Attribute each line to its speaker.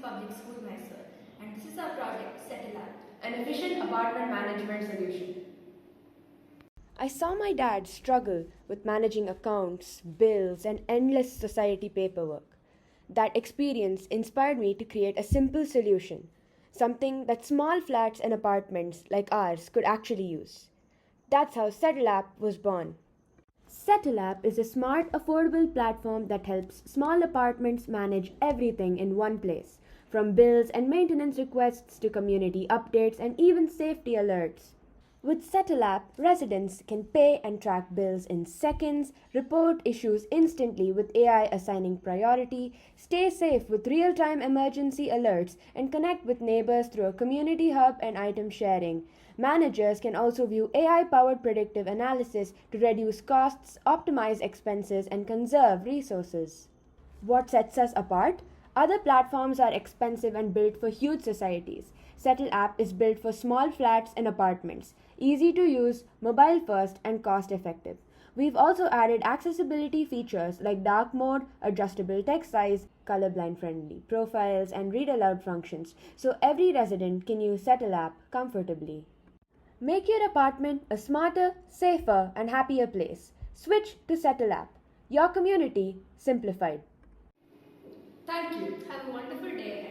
Speaker 1: Public School, Mysore, and this is our project, SettleApp.
Speaker 2: An efficient apartment management solution.
Speaker 3: I saw my dad struggle with managing accounts, bills, and endless society paperwork. That experience inspired me to create a simple solution, something that small flats and apartments like ours could actually use. That's how SettleApp was born. SettleApp is a smart, affordable platform that helps small apartments manage everything in one place, from bills and maintenance requests to community updates and even safety alerts. With SettleApp, residents can pay and track bills in seconds, report issues instantly with AI assigning priority, stay safe with real-time emergency alerts, and connect with neighbors through a community hub and item sharing. Managers can also view AI-powered predictive analysis to reduce costs, optimize expenses, and conserve resources. What sets us apart? Other platforms are expensive and built for huge societies. SettleApp is built for small flats and apartments, easy to use, mobile first, and cost effective. We've also added accessibility features like dark mode, adjustable text size, colorblind friendly profiles, and read aloud functions so every resident can use SettleApp comfortably. Make your apartment a smarter, safer, and happier place. Switch to SettleApp. Your community simplified.
Speaker 2: Thank you.
Speaker 1: Have a wonderful day.